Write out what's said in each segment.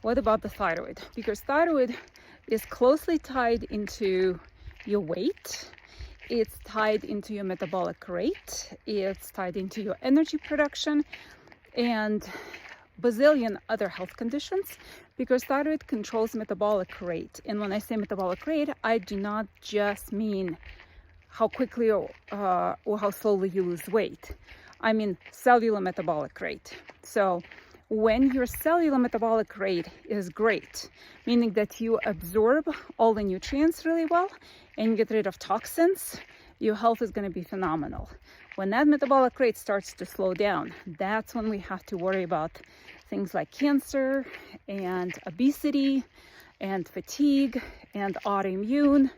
What about the thyroid? Because thyroid is closely tied into your weight, it's tied into your metabolic rate, it's tied into your energy production, and bazillion other health conditions, because thyroid controls metabolic rate. And when I say metabolic rate, I do not just mean how quickly or how slowly you lose weight. I mean cellular metabolic rate. So when your cellular metabolic rate is great, meaning that you absorb all the nutrients really well and you get rid of toxins, your health is going to be phenomenal. When that metabolic rate starts to slow down, that's when we have to worry about things like cancer and obesity and fatigue and autoimmune,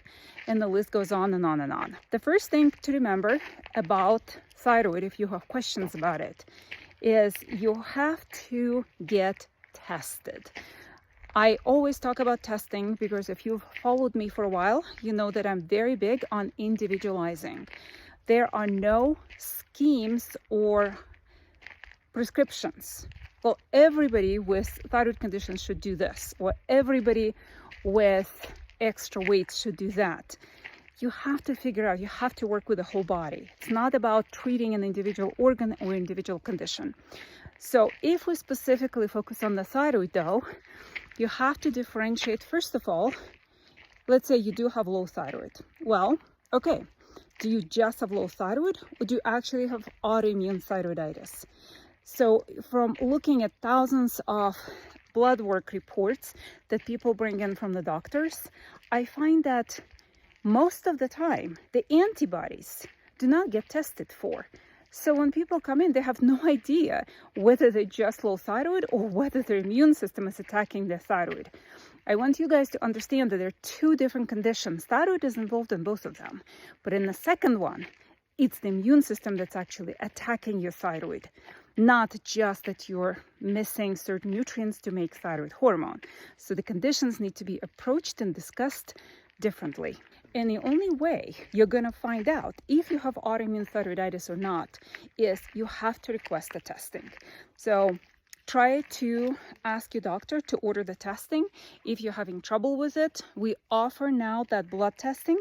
and the list goes on and on and on. The first thing to remember about thyroid, if you have questions about it, is you have to get tested. I always talk about testing because if you've followed me for a while, you know that I'm very big on individualizing. There are no schemes or prescriptions. Well, everybody with thyroid conditions should do this, or everybody with extra weight should do that. You have to figure out, you have to work with the whole body. It's not about treating an individual organ or individual condition. So if we specifically focus on the thyroid though, you have to differentiate. First of all, let's say you do have low thyroid. Well, okay, do you just have low thyroid, or do you actually have autoimmune thyroiditis? So from looking at thousands of blood work reports that people bring in from the doctors, I find that most of the time the antibodies do not get tested for. So when people come in, they have no idea whether they're just low thyroid or whether their immune system is attacking their thyroid. I want you guys to understand that there are two different conditions. Thyroid is involved in both of them. But in the second one, it's the immune system that's actually attacking your thyroid, not just that you're missing certain nutrients to make thyroid hormone. So the conditions need to be approached and discussed differently. And the only way you're going to find out if you have autoimmune thyroiditis or not is you have to request the testing. So try to ask your doctor to order the testing. If you're having trouble with it, we offer now that blood testing.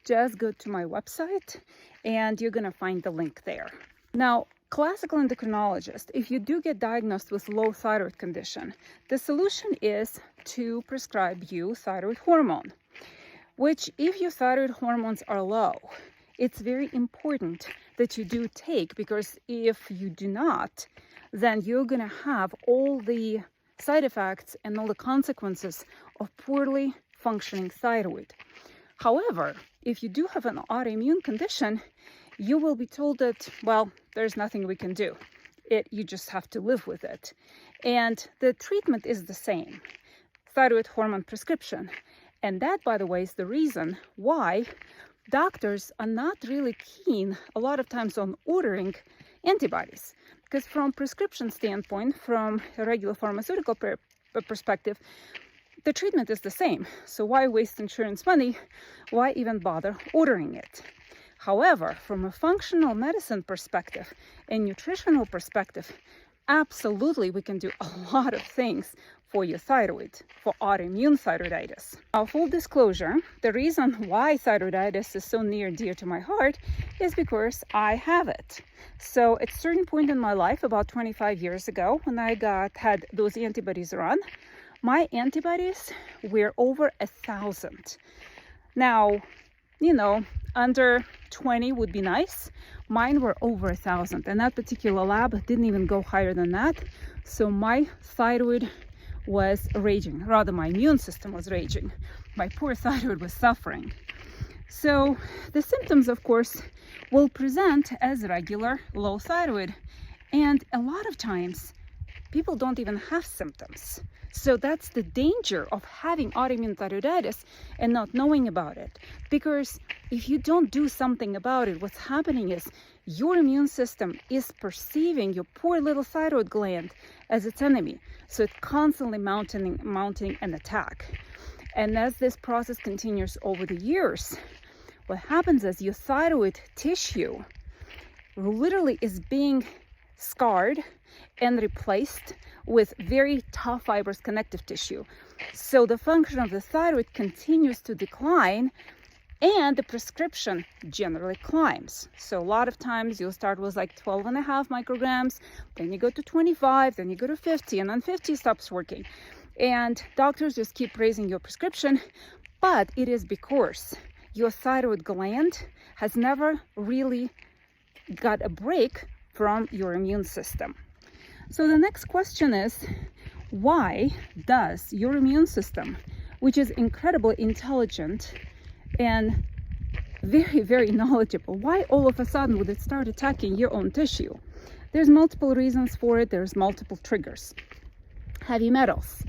Just go to my website and you're going to find the link there. Now, classical endocrinologist, if you do get diagnosed with low thyroid condition, the solution is to prescribe you thyroid hormone, which if your thyroid hormones are low, it's very important that you do take, because if you do not, then you're going to have all the side effects and all the consequences of poorly functioning thyroid. However, if you do have an autoimmune condition, you will be told that, well, there's nothing we can do. You just have to live with it. And the treatment is the same, thyroid hormone prescription. And that, by the way, is the reason why doctors are not really keen a lot of times on ordering antibodies. Because from prescription standpoint, from a regular pharmaceutical perspective, the treatment is the same. So why waste insurance money? Why even bother ordering it? However, from a functional medicine perspective and nutritional perspective, absolutely we can do a lot of things for your thyroid, for autoimmune thyroiditis. Now, full disclosure, the reason why thyroiditis is so near and dear to my heart is because I have it. So at a certain point in my life, about 25 years ago, when I had those antibodies run, my antibodies were over 1,000. Now, you know, under 20 would be nice. Mine were over 1,000, and that particular lab didn't even go higher than that. So my thyroid was raging, rather my immune system was raging. My poor thyroid was suffering. So the symptoms, of course, will present as regular low thyroid. And a lot of times people don't even have symptoms. So that's the danger of having autoimmune thyroiditis and not knowing about it. Because if you don't do something about it, what's happening is your immune system is perceiving your poor little thyroid gland as its enemy. So it's constantly mounting an attack. And as this process continues over the years, what happens is your thyroid tissue literally is being scarred and replaced with very tough fibrous connective tissue. So the function of the thyroid continues to decline, and the prescription generally climbs. So a lot of times you'll start with like 12.5 micrograms, then you go to 25, then you go to 50, and then 50 stops working. And doctors just keep raising your prescription, but it is because your thyroid gland has never really got a break from your immune system. So the next question is, why does your immune system, which is incredibly intelligent and very, very knowledgeable, why all of a sudden would it start attacking your own tissue? There's multiple reasons for it. There's multiple triggers. Heavy metals,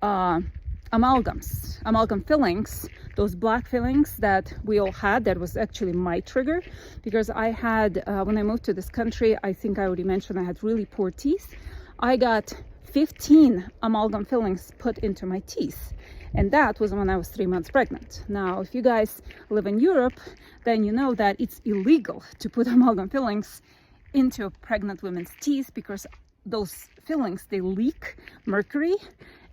amalgams, amalgam fillings, those black fillings that we all had. That was actually my trigger, because I had, when I moved to this country, I think I already mentioned I had really poor teeth. I got 15 amalgam fillings put into my teeth. And that was when I was 3 months pregnant. Now, if you guys live in Europe, then you know that it's illegal to put amalgam fillings into a pregnant woman's teeth, because those fillings, they leak mercury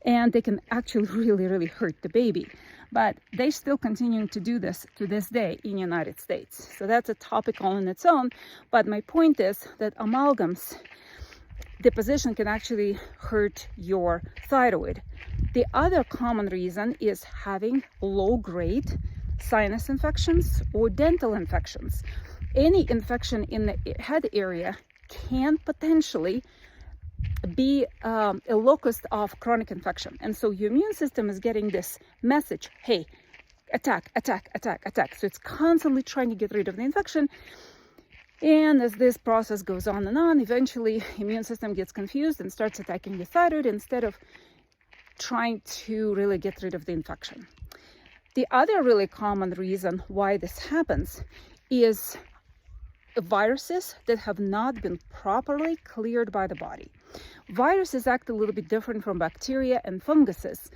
and they can actually really, really hurt the baby. But they still continue to do this to this day in the United States. So that's a topic all on its own. But my point is that amalgams deposition can actually hurt your thyroid. The other common reason is having low-grade sinus infections or dental infections. Any infection in the head area can potentially be a locus of chronic infection. And so your immune system is getting this message, hey, attack, attack, attack, attack. So it's constantly trying to get rid of the infection. And as this process goes on and on, eventually immune system gets confused and starts attacking the thyroid instead of trying to really get rid of the infection. The other really common reason why this happens is viruses that have not been properly cleared by the body. Viruses act a little bit different from bacteria and funguses.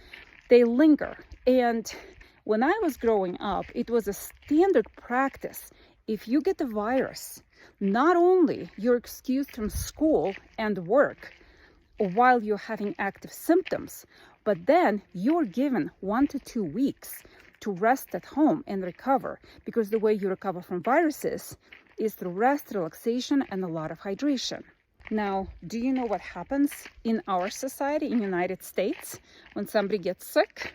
They linger. And when I was growing up, it was a standard practice. If you get a virus, not only you're excused from school and work while you're having active symptoms, but then you're given 1 to 2 weeks to rest at home and recover, because the way you recover from viruses is through rest, relaxation, and a lot of hydration. Now, do you know what happens in our society, in the United States, when somebody gets sick?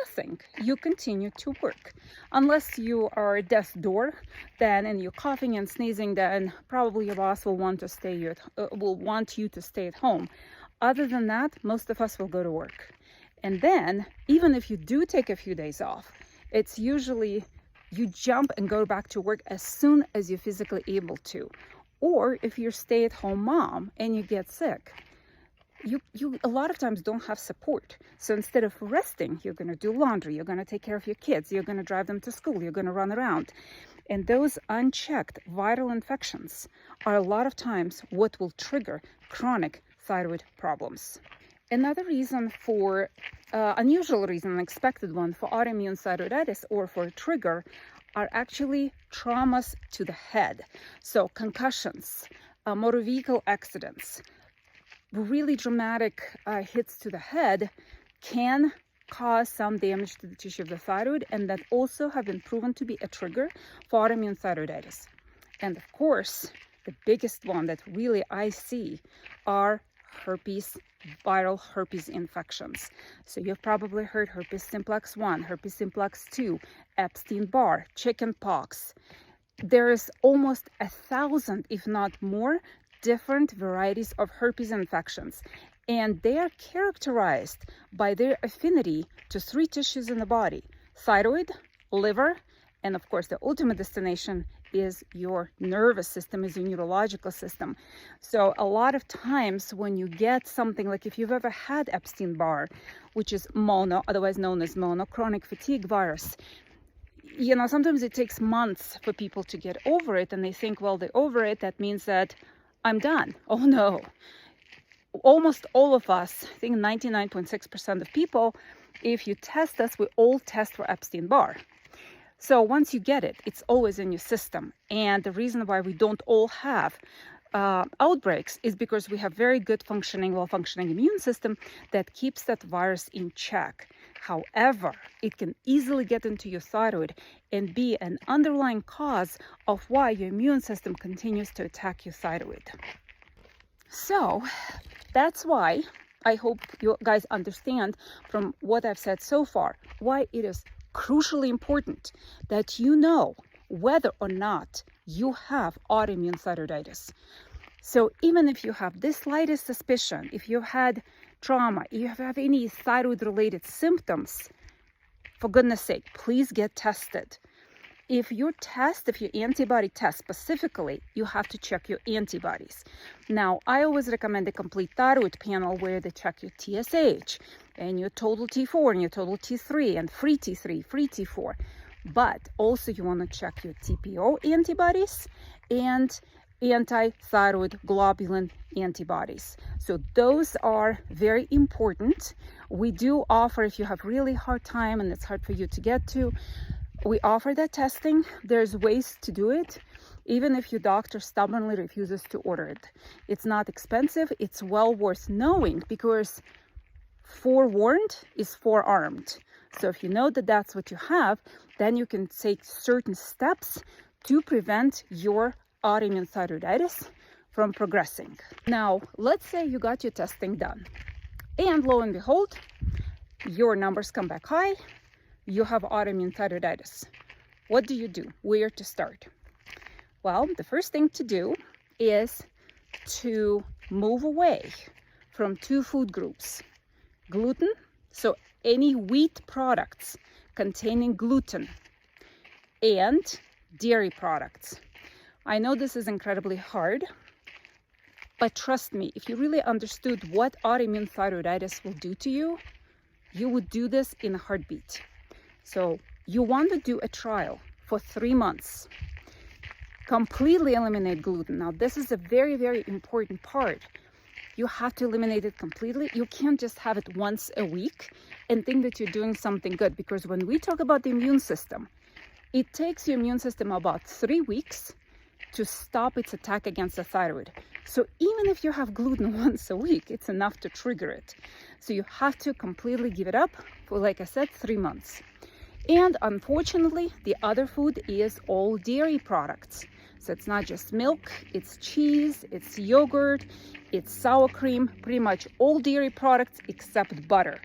Nothing. You continue to work. Unless you are at death's door, then and you're coughing and sneezing, then probably your boss will want you to stay at home. Other than that, most of us will go to work. And then, even if you do take a few days off, it's usually you jump and go back to work as soon as you're physically able to. Or if you're a stay-at-home mom and you get sick, you a lot of times don't have support. So instead of resting, you're going to do laundry, you're going to take care of your kids, you're going to drive them to school, you're going to run around. And those unchecked viral infections are a lot of times what will trigger chronic thyroid problems. Another reason for, unusual reason, unexpected one for autoimmune thyroiditis or for a trigger are actually traumas to the head. So concussions, motor vehicle accidents, really dramatic hits to the head can cause some damage to the tissue of the thyroid, and that also have been proven to be a trigger for autoimmune thyroiditis. And of course, the biggest one that really I see are herpes, viral herpes infections. So you've probably heard herpes simplex 1, herpes simplex 2, Epstein-Barr, chickenpox. There is almost 1,000, if not more, different varieties of herpes infections. And they are characterized by their affinity to 3 tissues in the body: thyroid, liver, and of course the ultimate destination is your nervous system, is your neurological system. So a lot of times when you get something like, if you've ever had Epstein-Barr, which is mono, otherwise known as mono, chronic fatigue virus, you know, sometimes it takes months for people to get over it, and they think, well, they're over it, that means that I'm done. Oh no. Almost all of us, I think 99.6% of people, if you test us, we all test for Epstein-Barr. So once you get it, it's always in your system. And the reason why we don't all have outbreaks is because we have very good functioning, well-functioning immune system that keeps that virus in check. However, it can easily get into your thyroid and be an underlying cause of why your immune system continues to attack your thyroid. So that's why I hope you guys understand from what I've said so far, why it is crucially important that you know whether or not you have autoimmune thyroiditis. So even if you have the slightest suspicion, if you've had trauma, if you have any thyroid-related symptoms, for goodness sake, please get tested. If your antibody test specifically, you have to check your antibodies. Now, I always recommend a complete thyroid panel where they check your TSH and your total T4 and your total T3 and free T3, free T4. But also you want to check your TPO antibodies and anti-thyroid globulin antibodies. So those are very important. We do offer, if you have really hard time and it's hard for you to get to, we offer that testing. There's ways to do it, even if your doctor stubbornly refuses to order it. It's not expensive. It's well worth knowing because forewarned is forearmed. So if you know that that's what you have, then you can take certain steps to prevent your autoimmune thyroiditis from progressing. Now, let's say you got your testing done and lo and behold, your numbers come back high. You have autoimmune thyroiditis. What do you do? Where to start? Well, the first thing to do is to move away from two food groups. Gluten, so any wheat products containing gluten, and dairy products. I know this is incredibly hard, but trust me, if you really understood what autoimmune thyroiditis will do to you, you would do this in a heartbeat. So you want to do a trial for 3 months. Completely eliminate gluten. Now, this is a very, very important part. You have to eliminate it completely. You can't just have it once a week and think that you're doing something good, because when we talk about the immune system, it takes your immune system about 3 weeks to stop its attack against the thyroid. So even if you have gluten once a week, it's enough to trigger it. So you have to completely give it up for, like I said, 3 months. And unfortunately, the other food is all dairy products. So it's not just milk, it's cheese, it's yogurt, it's sour cream, pretty much all dairy products except butter.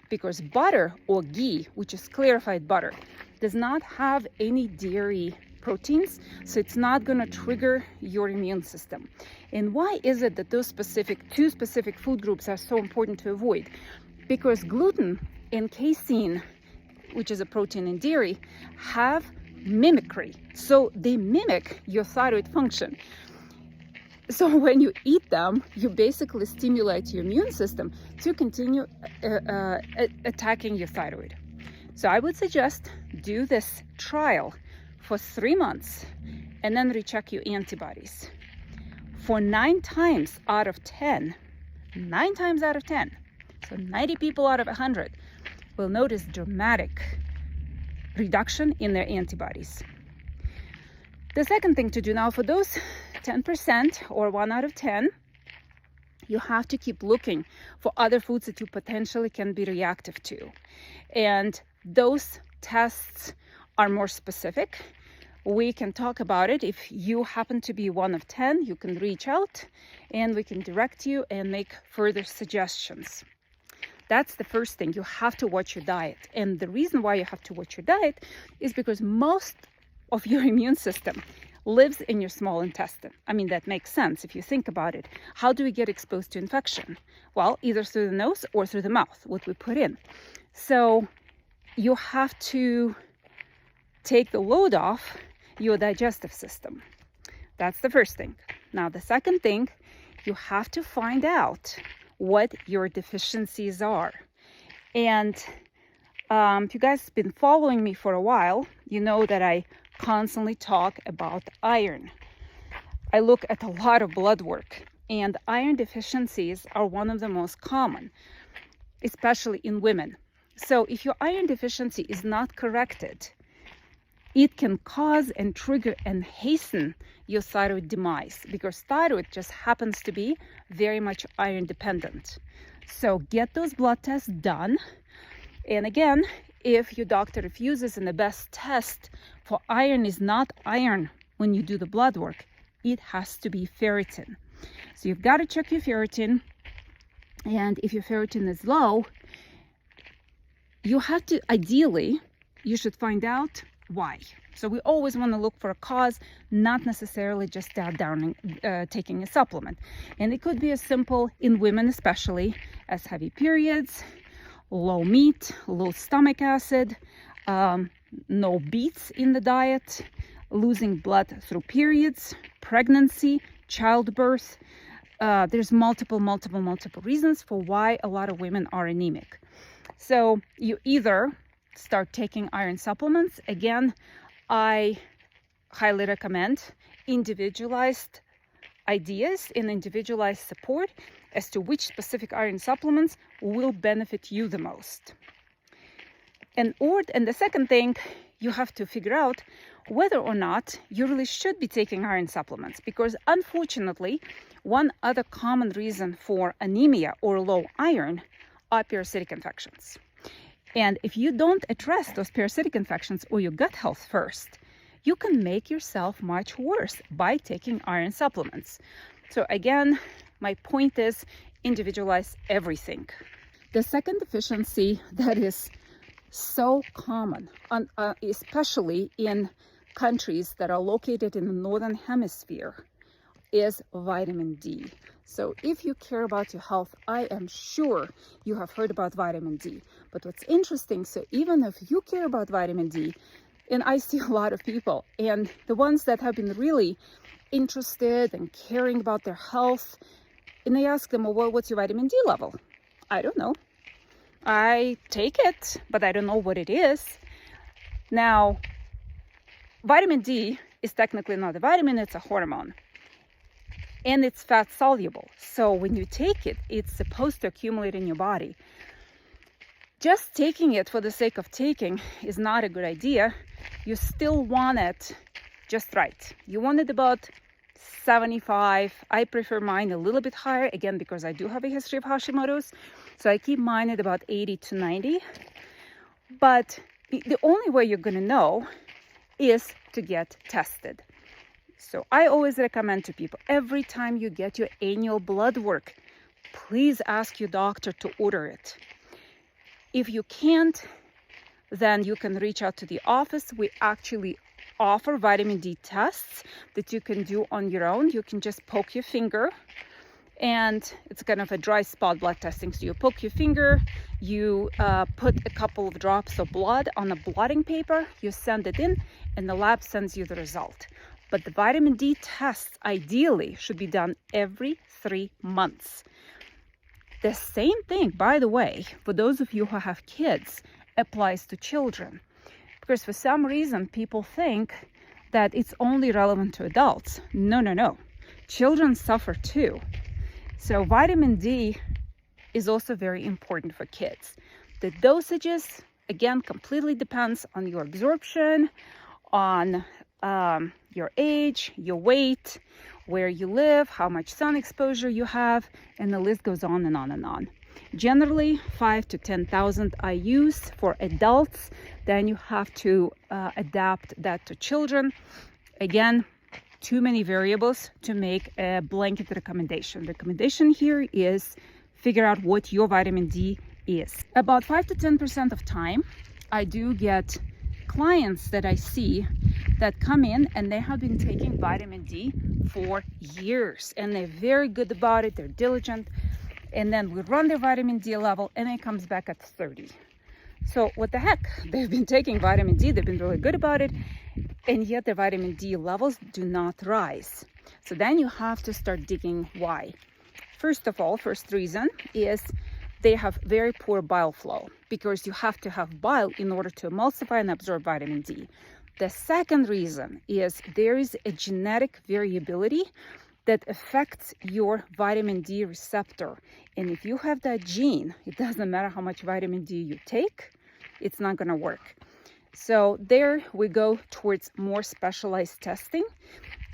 Because butter, or ghee, which is clarified butter, does not have any dairy proteins, so it's not going to trigger your immune system. And why is it that those two specific food groups are so important to avoid? Because gluten and casein, which is a protein in dairy, have mimicry. So they mimic your thyroid function. So when you eat them, you basically stimulate your immune system to continue attacking your thyroid. So I would suggest do this trial for 3 months and then recheck your antibodies. For 9 times out of 10, so 90 people out of 100 will notice dramatic reduction in their antibodies. The second thing to do now, for those 10% or 1 out of 10, you have to keep looking for other foods that you potentially can be reactive to. And those tests are more specific. We can talk about it. If you happen to be 1 of 10, you can reach out and we can direct you and make further suggestions. That's the first thing. You have to watch your diet. And the reason why you have to watch your diet is because most of your immune system lives in your small intestine. I mean, that makes sense if you think about it. How do we get exposed to infection? Well, either through the nose or through the mouth, what we put in. So you have to take the load off your digestive system. That's the first thing. Now, the second thing, you have to find out what your deficiencies are. And if you guys have been following me for a while, you know that I constantly talk about iron. I look at a lot of blood work, and iron deficiencies are one of the most common, especially in women. So if your iron deficiency is not corrected, it can cause and trigger and hasten your thyroid demise, because thyroid just happens to be very much iron dependent. So get those blood tests done. And again, if your doctor refuses and the best test for iron is not iron when you do the blood work, it has to be ferritin. So you've got to check your ferritin. And if your ferritin is low, you have to, ideally, you should find out why. So we always want to look for a cause, not necessarily just taking a supplement. And it could be as simple, in women especially, as heavy periods, low meat, low stomach acid, no beets in the diet, losing blood through periods, pregnancy, childbirth. There's multiple reasons for why a lot of women are anemic. So you either start taking iron supplements. Again, I highly recommend individualized ideas and individualized support as to which specific iron supplements will benefit you the most. And the second thing, you have to figure out whether or not you really should be taking iron supplements, because unfortunately, one other common reason for anemia or low iron are parasitic infections. And if you don't address those parasitic infections or your gut health first, you can make yourself much worse by taking iron supplements. So again, my point is individualize everything. The second deficiency that is so common, especially in countries that are located in the northern hemisphere, is vitamin D. So if you care about your health, I am sure you have heard about vitamin D. But what's interesting, so even if you care about vitamin D, and I see a lot of people, and the ones that have been really interested and caring about their health, and they ask them, well, what's your vitamin D level? I don't know. I take it, but I don't know what it is. Now, vitamin D is technically not a vitamin, it's a hormone. And it's fat soluble. So when you take it, it's supposed to accumulate in your body. Just taking it for the sake of taking is not a good idea. You still want it just right. You want it about 75. I prefer mine a little bit higher, again, because I do have a history of Hashimoto's. So I keep mine at about 80 to 90. But the only way you're going to know is to get tested. So I always recommend to people, every time you get your annual blood work, please ask your doctor to order it. If you can't, then you can reach out to the office. We actually offer vitamin D tests that you can do on your own. You can just poke your finger, and it's kind of a dry spot blood testing. So you poke your finger, you put a couple of drops of blood on a blotting paper, you send it in, and the lab sends you the result. But the vitamin D tests ideally should be done every 3 months. The same thing, by the way, for those of you who have kids, applies to children. Because for some reason, people think that it's only relevant to adults. No. Children suffer too. So vitamin D is also very important for kids. The dosages, again, completely depends on your absorption, on your age, your weight, where you live, how much sun exposure you have, and the list goes on and on and on. Generally, 5,000 to 10,000 IUs for adults. Then you have to adapt that to children. Again, too many variables to make a blanket recommendation. Recommendation here is figure out what your vitamin D is. About 5 to 10% of time, I do get clients that I see that come in and they have been taking vitamin D for years, and they're very good about it, they're diligent, and then we run their vitamin D level and it comes back at 30. So what the heck? They've been taking vitamin D, they've been really good about it, and yet their vitamin D levels do not rise. So then you have to start digging why. First of all, first reason is they have very poor bile flow, because you have to have bile in order to emulsify and absorb vitamin D. The second reason is there is a genetic variability that affects your vitamin D receptor. And if you have that gene, it doesn't matter how much vitamin D you take, it's not going to work. So there we go towards more specialized testing,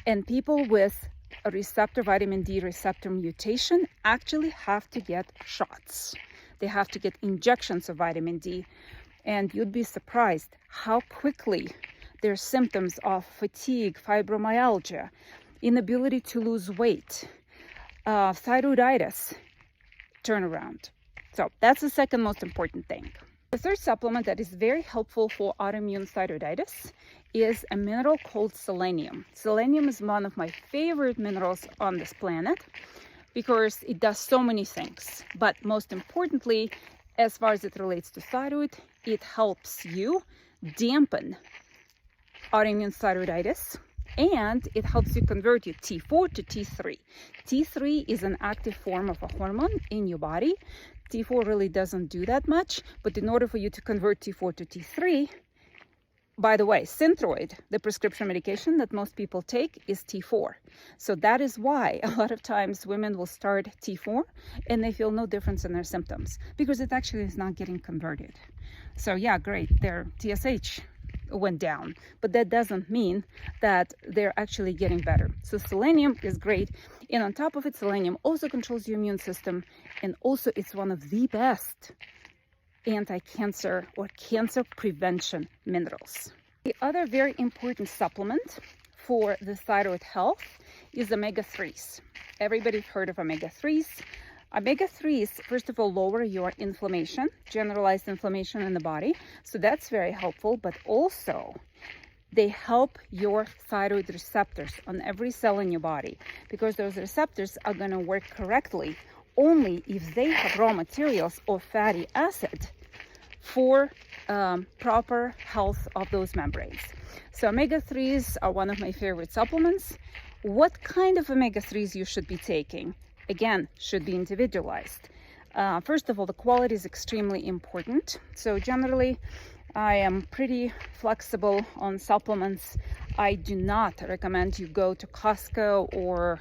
and people with a vitamin D receptor mutation actually have to get shots. They have to get injections of vitamin D, and you'd be surprised how quickly their symptoms of fatigue, fibromyalgia, inability to lose weight, thyroiditis turn around. So that's the second most important thing. The third supplement that is very helpful for autoimmune thyroiditis is a mineral called selenium. Selenium is one of my favorite minerals on this planet because it does so many things. But most importantly, as far as it relates to thyroid, it helps you dampen autoimmune thyroiditis, and it helps you convert your T4 to T3. T3 is an active form of a hormone in your body. T4 really doesn't do that much, but in order for you to convert T4 to T3, by the way, Thyroid, the prescription medication that most people take, is T4. So that is why a lot of times women will start T4 and they feel no difference in their symptoms because it actually is not getting converted. So yeah, great, their TSH went down, but that doesn't mean that they're actually getting better. So selenium is great, and on top of it, selenium also controls your immune system, and also it's one of the best anti-cancer or cancer prevention minerals. The other very important supplement for the thyroid health is omega-3s. Everybody's heard of omega-3s. Omega-3s, first of all, lower your inflammation, generalized inflammation in the body. So that's very helpful, but also they help your thyroid receptors on every cell in your body, because those receptors are going to work correctly only if they have raw materials or fatty acid for proper health of those membranes. So omega-3s are one of my favorite supplements. What kind of omega-3s you should be taking? Again, should be individualized. First of all, the quality is extremely important. So generally, I am pretty flexible on supplements. I do not recommend you go to Costco or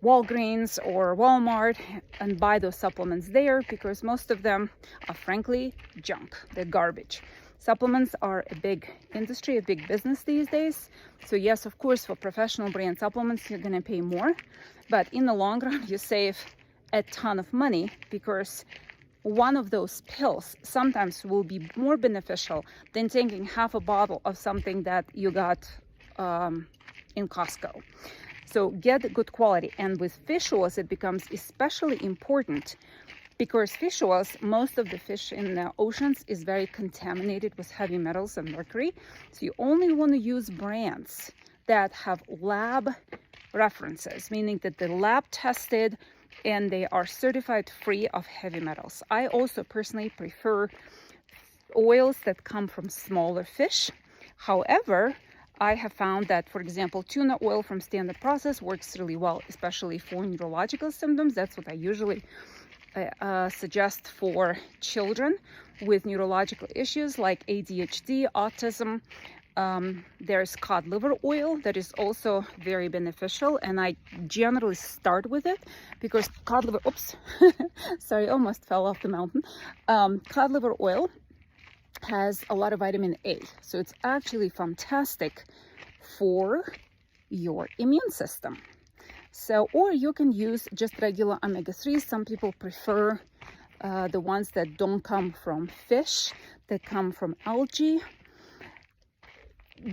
Walgreens or Walmart and buy those supplements there, because most of them are frankly junk. They're garbage. Supplements are a big industry, a big business these days. So yes, of course, for professional brand supplements, you're going to pay more. But in the long run, you save a ton of money, because one of those pills sometimes will be more beneficial than taking half a bottle of something that you got in Costco. So get good quality. And with fish oils, it becomes especially important, because fish oils, most of the fish in the oceans is very contaminated with heavy metals and mercury. So you only want to use brands that have lab references, meaning that they're lab tested and they are certified free of heavy metals. I also personally prefer oils that come from smaller fish. However, I have found that, for example, tuna oil from Standard Process works really well, especially for neurological symptoms. That's what I usually suggest for children with neurological issues like ADHD, autism. There's cod liver oil that is also very beneficial, and I generally start with it because cod liver, sorry, almost fell off the mountain. Cod liver oil has a lot of vitamin A, so it's actually fantastic for your immune system. So, or you can use just regular omega-3s. Some people prefer the ones that don't come from fish, that come from algae.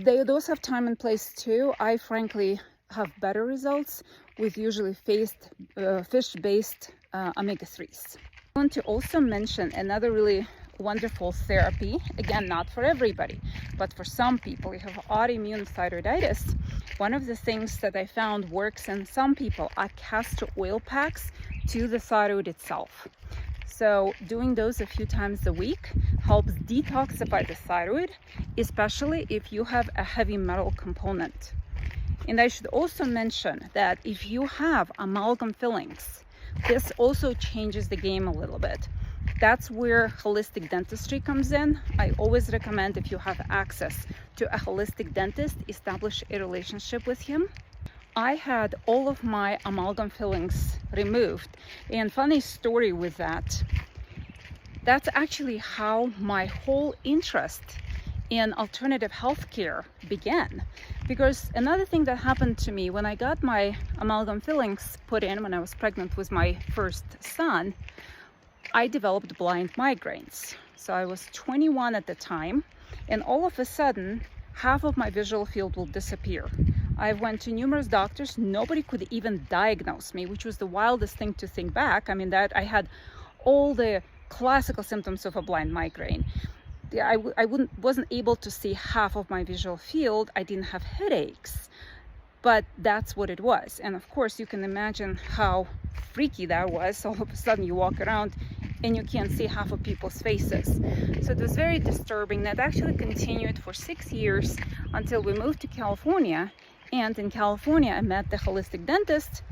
Those have time and place too. I frankly have better results with usually fish-based omega-3s. I want to also mention another really wonderful therapy. Again, not for everybody, but for some people who have autoimmune thyroiditis. One of the things that I found works in some people are castor oil packs to the thyroid itself. So doing those a few times a week helps detoxify the thyroid, especially if you have a heavy metal component. And I should also mention that if you have amalgam fillings, this also changes the game a little bit. That's where holistic dentistry comes in. I always recommend, if you have access to a holistic dentist, establish a relationship with him. I had all of my amalgam fillings removed, and funny story with that, that's actually how my whole interest in alternative healthcare began. Because another thing that happened to me when I got my amalgam fillings put in when I was pregnant with my first son, I developed blind migraines. So I was 21 at the time, and all of a sudden, half of my visual field will disappear. I went to numerous doctors. Nobody could even diagnose me, which was the wildest thing to think back. I mean, that I had all the classical symptoms of a blind migraine. I wasn't able to see half of my visual field. I didn't have headaches, but that's what it was. And of course, you can imagine how freaky that was. All of a sudden you walk around and you can't see half of people's faces. So it was very disturbing. That actually continued for 6 years until we moved to California. And in California, I met the holistic dentist,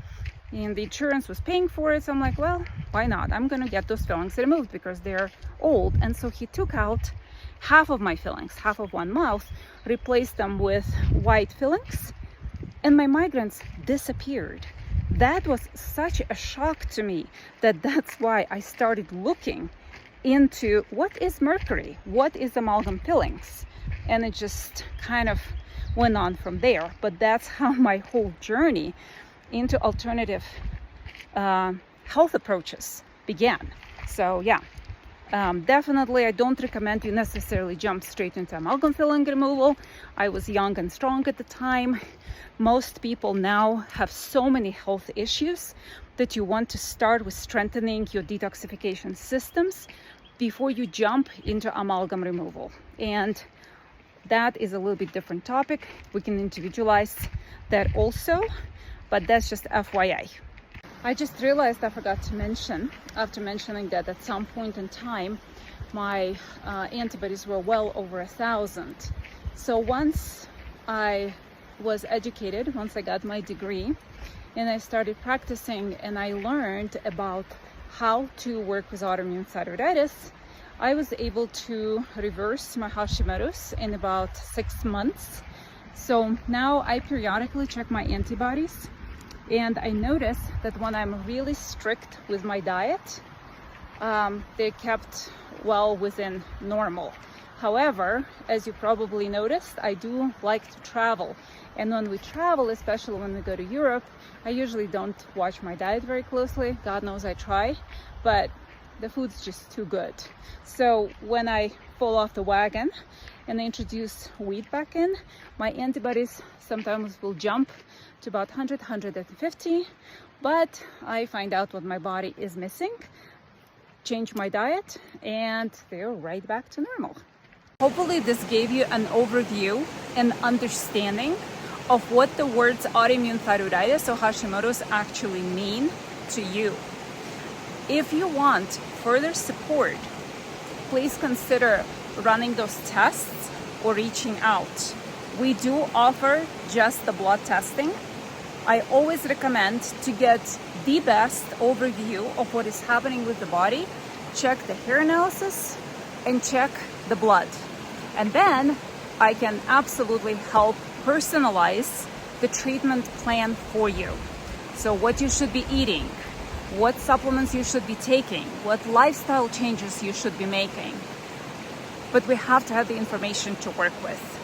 and the insurance was paying for it. So I'm like, well, why not? I'm gonna get those fillings removed because they're old. And so he took out half of my fillings, half of one mouth, replaced them with white fillings, and my migraines disappeared. That was such a shock to me that's why I started looking into what is mercury, what is amalgam fillings, and it just kind of went on from there. But that's how my whole journey into alternative health approaches began. So yeah, definitely I don't recommend you necessarily jump straight into amalgam filling removal. I was young and strong at the time. Most people now have so many health issues that you want to start with strengthening your detoxification systems before you jump into amalgam removal. And that is a little bit different topic. We can individualize that also, but that's just FYI. I just realized I forgot to mention, after mentioning that at some point in time, my antibodies were well over 1,000. So once I was educated, once I got my degree, and I started practicing and I learned about how to work with autoimmune thyroiditis, I was able to reverse my Hashimoto's in about 6 months. So now I periodically check my antibodies, and I notice that when I'm really strict with my diet, they kept well within normal. However, as you probably noticed, I do like to travel. And when we travel, especially when we go to Europe, I usually don't watch my diet very closely. God knows I try, but the food's just too good. So when I fall off the wagon and introduce wheat back in, my antibodies sometimes will jump to about 100, 150, but I find out what my body is missing, change my diet, and they're right back to normal. Hopefully this gave you an overview and understanding of what the words autoimmune thyroiditis or Hashimoto's actually mean to you. If you want further support, please consider running those tests or reaching out. We do offer just the blood testing. I always recommend to get the best overview of what is happening with the body. Check the hair analysis and check the blood. And then I can absolutely help personalize the treatment plan for you. So what you should be eating, what supplements you should be taking, what lifestyle changes you should be making. But we have to have the information to work with.